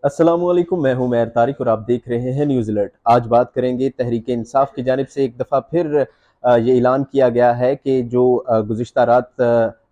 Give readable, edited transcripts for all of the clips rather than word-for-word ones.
السلام علیکم، میں ہوں مہر طارق اور آپ دیکھ رہے ہیں نیوز الرٹ۔ آج بات کریں گے تحریک انصاف کی جانب سے ایک دفعہ پھر یہ اعلان کیا گیا ہے کہ جو گزشتہ رات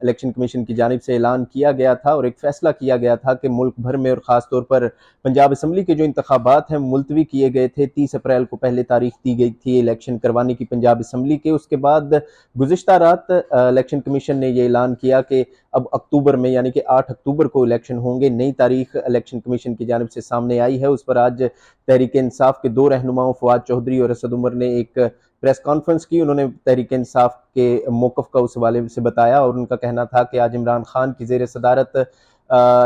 الیکشن کمیشن کی جانب سے اعلان کیا گیا تھا اور ایک فیصلہ کیا گیا تھا کہ ملک بھر میں اور خاص طور پر پنجاب اسمبلی کے جو انتخابات ہیں ملتوی کیے گئے تھے۔ 30 اپریل کو پہلے تاریخ دی گئی تھی الیکشن کروانے کی پنجاب اسمبلی کے، اس کے بعد گزشتہ رات الیکشن کمیشن نے یہ اعلان کیا کہ اب اکتوبر میں یعنی کہ 8 اکتوبر کو الیکشن ہوں گے۔ نئی تاریخ الیکشن کمیشن کی جانب سے سامنے آئی ہے، اس پر آج تحریک انصاف کے دو رہنماؤں فواد چودھری اور اسد عمر نے ایک پریس کانفرنس کی۔ انہوں نے تحریک انصاف کے موقف کا اس حوالے سے بتایا اور ان کا کہنا تھا کہ آج عمران خان کی زیر صدارت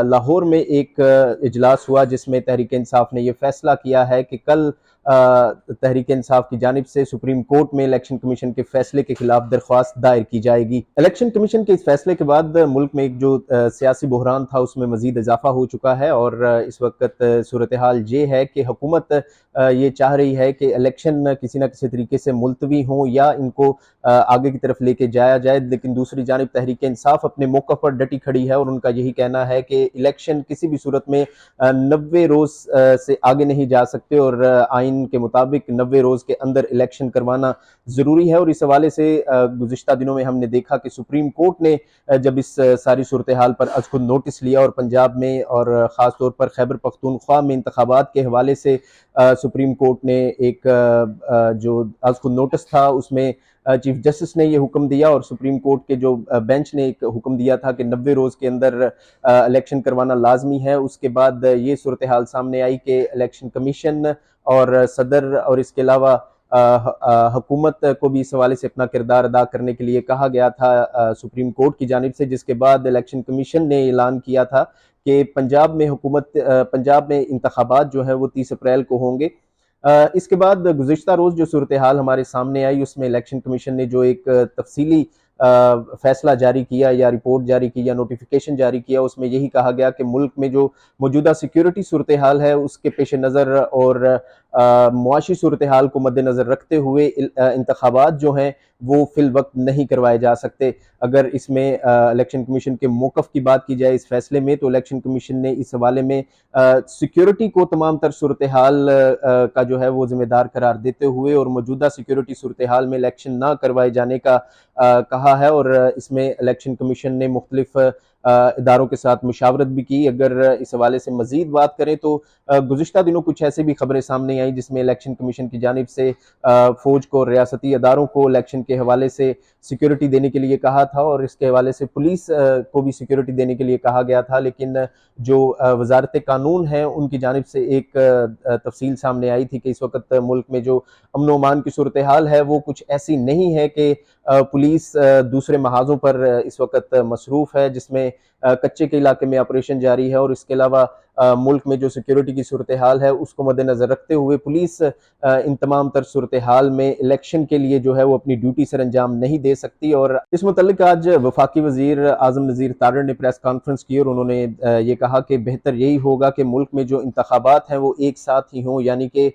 لاہور میں ایک اجلاس ہوا جس میں تحریک انصاف نے یہ فیصلہ کیا ہے کہ کل تحریک انصاف کی جانب سے سپریم کورٹ میں الیکشن کمیشن کے فیصلے کے خلاف درخواست دائر کی جائے گی۔ الیکشن کمیشن کے اس فیصلے کے بعد ملک میں ایک جو سیاسی بحران تھا اس میں مزید اضافہ ہو چکا ہے اور اس وقت صورتحال یہ ہے کہ حکومت یہ چاہ رہی ہے کہ الیکشن کسی نہ کسی طریقے سے ملتوی ہوں یا ان کو آگے کی طرف لے کے جایا جائے، لیکن دوسری جانب تحریک انصاف اپنے موقع پر ڈٹی کھڑی ہے اور ان کا یہی کہنا ہے کہ الیکشن کسی بھی صورت میں 90 روز سے آگے نہیں جا سکتے اور آئین کے مطابق 90 روز کے اندر الیکشن کروانا ضروری ہے۔ اور اس حوالے سے گزشتہ دنوں میں ہم نے دیکھا کہ سپریم کورٹ نے جب اس ساری صورتحال پر از خود نوٹس لیا اور پنجاب میں اور خاص طور پر خیبر پختونخوا میں انتخابات کے حوالے سے سپریم کورٹ نے ایک جو از خود نوٹس تھا اس میں چیف جسٹس نے یہ حکم دیا اور سپریم کورٹ کے جو بینچ نے ایک حکم دیا تھا کہ 90 روز کے اندر الیکشن کروانا لازمی ہے۔ اس کے بعد یہ صورتحال سامنے آئی کہ الیکشن کمیشن اور صدر اور اس کے علاوہ حکومت کو بھی اس حوالے سے اپنا کردار ادا کرنے کے لیے کہا گیا تھا سپریم کورٹ کی جانب سے، جس کے بعد الیکشن کمیشن نے اعلان کیا تھا کہ پنجاب میں انتخابات جو ہیں وہ 30 اپریل کو ہوں گے۔ اس کے بعد گزشتہ روز جو صورتحال ہمارے سامنے آئی اس میں الیکشن کمیشن نے جو ایک تفصیلی فیصلہ جاری کیا یا رپورٹ جاری کی یا نوٹیفیکیشن جاری کیا، اس میں یہی کہا گیا کہ ملک میں جو موجودہ سیکیورٹی صورتحال ہے اس کے پیش نظر اور معاشی صورتحال کو مد نظر رکھتے ہوئے انتخابات جو ہیں وہ فی الوقت نہیں کروائے جا سکتے۔ اگر اس میں الیکشن کمیشن کے موقف کی بات کی جائے اس فیصلے میں تو الیکشن کمیشن نے اس حوالے میں سیکیورٹی کو تمام تر صورتحال کا جو ہے وہ ذمہ دار قرار دیتے ہوئے اور موجودہ سیکیورٹی صورتحال میں الیکشن نہ کروائے جانے کا کہا ہے، اور اس میں الیکشن کمیشن نے مختلف اداروں کے ساتھ مشاورت بھی کی۔ اگر اس حوالے سے مزید بات کریں تو گزشتہ دنوں کچھ ایسے بھی خبریں سامنے آئیں جس میں الیکشن کمیشن کی جانب سے فوج کو، ریاستی اداروں کو الیکشن کے حوالے سے سیکیورٹی دینے کے لیے کہا تھا اور اس کے حوالے سے پولیس کو بھی سیکیورٹی دینے کے لیے کہا گیا تھا، لیکن جو وزارت قانون ہے ان کی جانب سے ایک تفصیل سامنے آئی تھی کہ اس وقت ملک میں جو امن و امان کی صورتحال ہے وہ کچھ ایسی نہیں ہے کہ پولیس دوسرے محاذوں پر اس وقت مصروف ہے، جس میں کچے کے علاقے میں آپریشن جاری ہے اور اس کے علاوہ ملک میں جو سیکیورٹی کی صورتحال ہے اس کو مد نظر رکھتے ہوئے پولیس ان تمام تر صورتحال میں الیکشن کے لیے جو ہے وہ اپنی ڈیوٹی سر انجام نہیں دے سکتی۔ اور اس متعلق آج وفاقی وزیر اعظم نذیر تارڑ نے پریس کانفرنس کی اور انہوں نے یہ کہا کہ بہتر یہی ہوگا کہ ملک میں جو انتخابات ہیں وہ ایک ساتھ ہی ہوں، یعنی کہ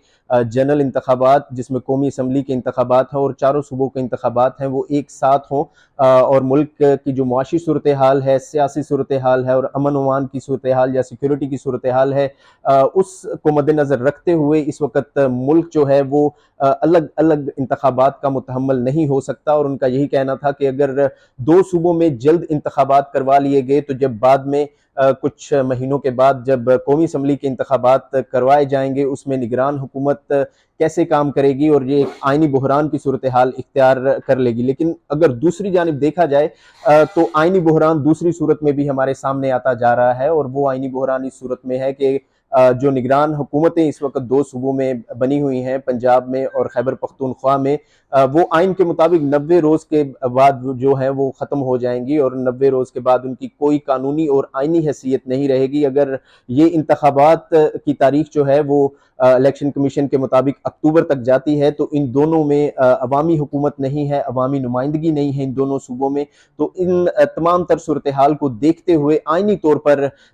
جنرل انتخابات جس میں قومی اسمبلی کے انتخابات ہیں اور چاروں صوبوں کے انتخابات ہیں وہ ایک ساتھ ہوں، اور ملک کی جو معاشی صورتحال ہے، سیاسی صورتحال ہے اور امن و امان کی صورتحال یا سیکیورٹی کی صورتحال ہے اس کو مد نظر رکھتے ہوئے اس وقت ملک جو ہے وہ الگ الگ انتخابات کا متحمل نہیں ہو سکتا۔ اور ان کا یہی کہنا تھا کہ اگر دو صوبوں میں جلد انتخابات کروا لیے گئے تو جب بعد میں کچھ مہینوں کے بعد جب قومی اسمبلی کے انتخابات کروائے جائیں گے اس میں نگران حکومت کیسے کام کرے گی اور یہ ایک آئینی بحران کی صورتحال اختیار کر لے گی۔ لیکن اگر دوسری جانب دیکھا جائے تو آئینی بحران دوسری صورت میں بھی ہمارے سامنے آتا جا رہا ہے، اور وہ آئینی بحران اس صورت میں ہے کہ جو نگران حکومتیں اس وقت دو صوبوں میں بنی ہوئی ہیں، پنجاب میں اور خیبر پختونخوا میں، وہ آئین کے مطابق 90 روز کے بعد جو ہیں وہ ختم ہو جائیں گی اور 90 روز کے بعد ان کی کوئی قانونی اور آئینی حیثیت نہیں رہے گی۔ اگر یہ انتخابات کی تاریخ جو ہے وہ الیکشن کمیشن کے مطابق اکتوبر تک جاتی ہے تو ان دونوں میں عوامی حکومت نہیں ہے، عوامی نمائندگی نہیں ہے ان دونوں صوبوں میں، تو ان تمام تر صورتحال کو دیکھتے ہوئے آئینی طور پر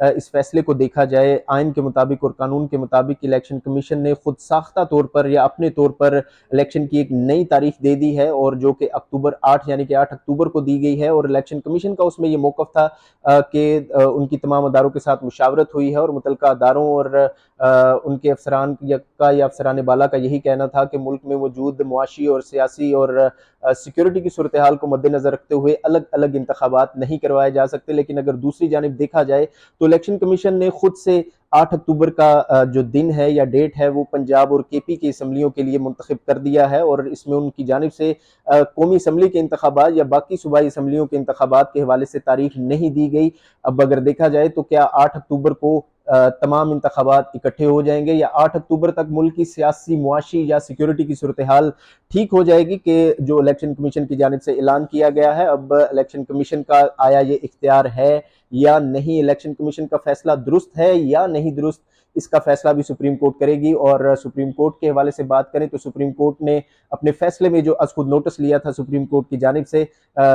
اس فیصلے کو دیکھا جائے آئین کے مطابق اور قانون کے مطابق الیکشن کمیشن نے خود ساختہ طور پر یا اپنے طور پر الیکشن کی ایک نئی تاریخ دے دی ہے، اور جو کہ اکتوبر 8 یعنی کہ 8 اکتوبر کو دی گئی ہے، اور الیکشن کمیشن کا اس میں یہ موقف تھا کہ ان کی تمام اداروں کے ساتھ مشاورت ہوئی ہے، اور متعلقہ اداروں اور ان کے افسران یا افسران بالا کا یہی کہنا تھا کہ ملک میں موجود معاشی اور سیاسی اور سیکیورٹی کی صورتحال کو مد نظر رکھتے ہوئے الگ الگ انتخابات نہیں کروائے جا سکتے۔ لیکن اگر دوسری جانب دیکھا جائے تو الیکشن کمیشن نے خود سے 8 اکتوبر کا جو دن ہے یا ڈیٹ ہے وہ پنجاب اور کے پی کی اسمبلیوں کے لیے منتخب کر دیا ہے، اور اس میں ان کی جانب سے قومی اسمبلی کے انتخابات یا باقی صوبائی اسمبلیوں کے انتخابات کے حوالے سے تاریخ نہیں دی گئی۔ اب اگر دیکھا جائے تو کیا 8 اکتوبر کو تمام انتخابات اکٹھے ہو جائیں گے، یا 8 اکتوبر تک ملک کی سیاسی، معاشی یا سیکیورٹی کی صورتحال ٹھیک ہو جائے گی کہ جو الیکشن کمیشن کی جانب سے اعلان کیا گیا ہے؟ اب الیکشن کمیشن کا آیا یہ اختیار ہے یا نہیں، الیکشن کمیشن کا فیصلہ درست ہے یا نہیں درست، اس کا فیصلہ بھی سپریم کورٹ کرے گی۔ اور سپریم کورٹ کے حوالے سے بات کریں تو سپریم کورٹ نے اپنے فیصلے میں جو از خود نوٹس لیا تھا، سپریم کورٹ کی جانب سے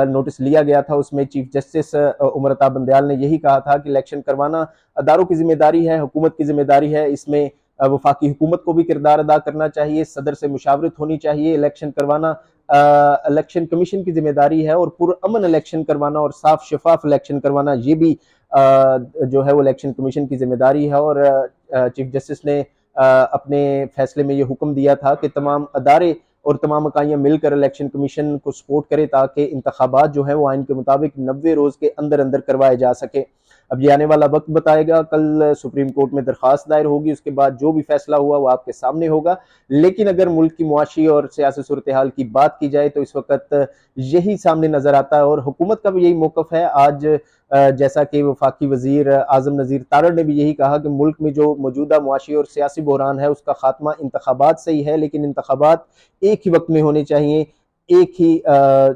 نوٹس لیا گیا تھا، اس میں چیف جسٹس عمر عطا بندیال نے یہی کہا تھا کہ الیکشن کروانا اداروں کی ذمہ داری ہے، حکومت کی ذمہ داری ہے، اس میں وفاقی حکومت کو بھی کردار ادا کرنا چاہیے، صدر سے مشاورت ہونی چاہیے، الیکشن کروانا الیکشن کمیشن کی ذمہ داری ہے، اور پرامن الیکشن کروانا اور صاف شفاف الیکشن کروانا یہ بھی جو ہے وہ الیکشن کمیشن کی ذمہ داری ہے۔ اور چیف جسٹس نے اپنے فیصلے میں یہ حکم دیا تھا کہ تمام ادارے اور تمام اکائیاں مل کر الیکشن کمیشن کو سپورٹ کرے تاکہ انتخابات جو ہیں وہ آئین کے مطابق 90 روز کے اندر اندر کروائے جا سکے۔ اب یہ آنے والا وقت بتائے گا، کل سپریم کورٹ میں درخواست دائر ہوگی، اس کے بعد جو بھی فیصلہ ہوا وہ آپ کے سامنے ہوگا۔ لیکن اگر ملک کی معاشی اور سیاسی صورتحال کی بات کی جائے تو اس وقت یہی سامنے نظر آتا ہے، اور حکومت کا بھی یہی موقف ہے۔ آج جیسا کہ وفاقی وزیر اعظم نذیر تارڑ نے بھی یہی کہا کہ ملک میں جو موجودہ معاشی اور سیاسی بحران ہے اس کا خاتمہ انتخابات سے ہی ہے، لیکن انتخابات ایک ہی وقت میں ہونے چاہیے، ایک ہی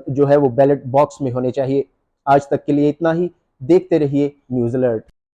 جو ہے وہ بیلٹ باکس میں ہونے چاہیے۔ آج تک کے لیے اتنا ہی، دیکھتے رہیے نیوز الرٹ۔